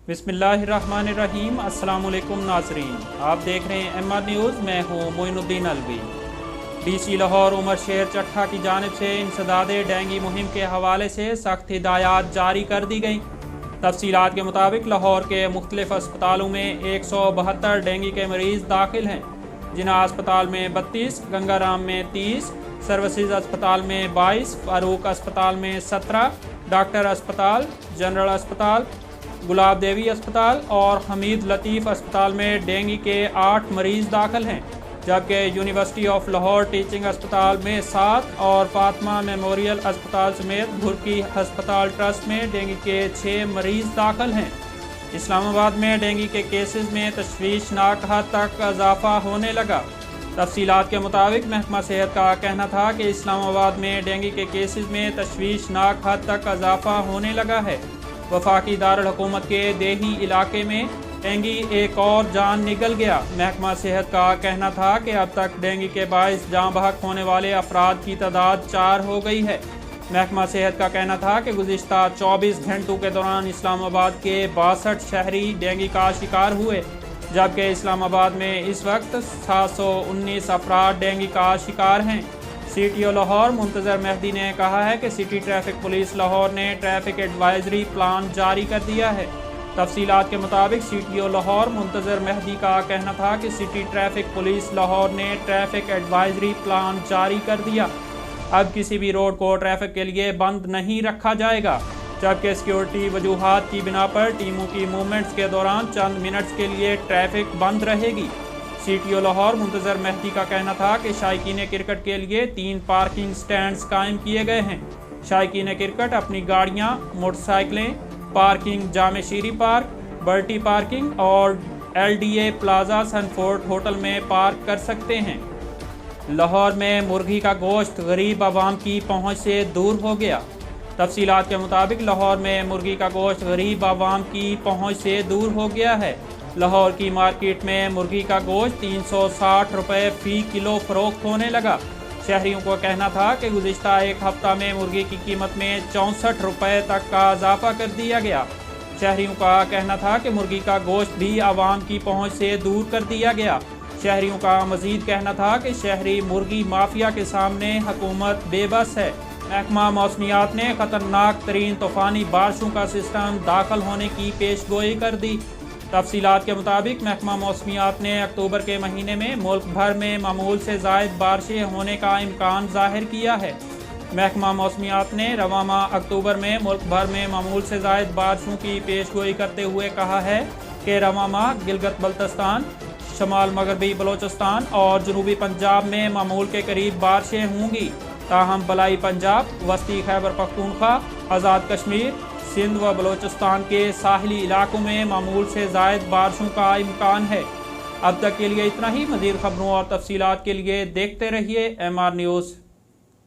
बिस्मिल्लाहिर्रहमानिर्रहीम। अस्सलाम वालेकुम नाज़रीन, आप देख रहे हैं MR न्यूज़। मैं हूँ मोइनुद्दीन अलवी। DC लाहौर उमर शेर चट्ठा की जानिब से इंसदाद डेंगू मुहिम के हवाले से सख्त हिदायत जारी कर दी गई। तफसीलात के मुताबिक लाहौर के मुख्तलिफ अस्पतालों में 172 डेंगू के मरीज़ दाखिल हैं। जिना अस्पताल में 32, गंगाराम में 30, सर्विसेज अस्पताल में 22, फारूक अस्पताल में 17, डॉक्टर अस्पताल, जनरल अस्पताल, गुलाब देवी अस्पताल और हमीद लतीफ़ अस्पताल में डेंगू के 8 मरीज़ दाखिल हैं, जबकि यूनिवर्सिटी ऑफ लाहौर टीचिंग अस्पताल में 7 और फातिमा मेमोरियल अस्पताल समेत भुरकी अस्पताल ट्रस्ट में डेंगू के 6 मरीज़ दाखिल हैं। इस्लामाबाद में डेंगू के केसेस में तशवीशनाक हद तक इजाफा होने लगा। तफसीलात के मुताबिक महकमा सेहत का कहना था कि इस्लामाबाद में डेंगू के केसेस में तशवीशनाक हद तक इजाफा होने लगा है। वफाकी दारुल हुकूमत के देही इलाके में डेंगू एक और जान निकल गया। महकमा सेहत का कहना था कि अब तक डेंगू के बाइस जाँ बहक होने वाले अफराद की तादाद 4 हो गई है। महकमा सेहत का कहना था कि गुज़िश्ता 24 घंटों के दौरान इस्लामाबाद के 62 शहरी डेंगू का शिकार हुए, जबकि इस्लामाबाद में इस वक्त 719 अफराद डेंगू का शिकार हैं। CTO लाहौर मुंतज़र मेहदी ने कहा है कि सिटी ट्रैफिक पुलिस लाहौर ने ट्रैफिक एडवाइजरी प्लान जारी कर दिया है। तफसीलात के मुताबिक CTO लाहौर मुंतज़र मेहदी का कहना था कि सिटी ट्रैफिक पुलिस लाहौर ने ट्रैफिक एडवाइजरी प्लान जारी कर दिया। अब किसी भी रोड को ट्रैफिक के लिए बंद नहीं रखा जाएगा, जबकि सिक्योरिटी वजूहात की बिना पर टीमों की मूवमेंट्स के दौरान चंद मिनट्स के लिए ट्रैफिक बंद रहेगी। CTO लाहौर मुंतज़र मेहदी का कहना था कि शायकीन क्रिकेट के लिए 3 पार्किंग स्टैंड्स कायम किए गए हैं। शायकीन क्रिकेट अपनी गाड़ियां, मोटरसाइकिलें पार्किंग जामे शीरी पार्क, बर्टी पार्किंग और LDA प्लाजा सनफोर्ट होटल में पार्क कर सकते हैं। लाहौर में मुर्गी का गोश्त गरीब आवाम की पहुंच से दूर हो गया। तफसीलात के मुताबिक लाहौर में मुर्गी का गोश्त गरीब आवाम की पहुंच से दूर हो गया है। लाहौर की मार्केट में मुर्गी का गोश्त 360 रुपये फ़ी किलो फ़रोख्त होने लगा। शहरियों को कहना था कि गुज़िश्ता एक हफ्ता में मुर्गी की कीमत में 64 रुपये तक का इजाफा कर दिया गया। शहरियों का कहना था कि मुर्गी का गोश्त भी आवाम की पहुंच से दूर कर दिया गया। शहरियों का मज़ीद कहना था कि शहरी मुर्गी माफिया के सामने हुकूमत बेबस है। महकमा मौसमियात ने ख़तरनाक तरीन तूफ़ानी बारिशों का सिस्टम दाखिल होने की पेशगोई कर दी। तफसीलात के मुताबिक महकमा मौसमियात ने अक्टूबर के महीने में मुल्क भर में मामूल से ज़ायद बारिशें होने का इम्कान ज़ाहिर किया है। महकमा मौसमियात ने रवां माह अक्टूबर में मुल्क भर में मामूल से ज़ायद बारिशों की पेशगोई करते हुए कहा है कि रवां माह गिलगित बल्तिस्तान, शमाल मगरबी बलोचिस्तान और जनूबी पंजाब में मामूल के करीब बारिशें होंगी। ताहम बलाई पंजाब, वस्ती खैबर पख्तूनख्वा, आज़ाद कश्मीर, सिंध व बलोचिस्तान के साहिली इलाकों में मामूल से ज़ायद बारिशों का इम्कान है। अब तक के लिए इतना ही। मज़ीद खबरों और तफसीलात के लिए देखते रहिए MR न्यूज़।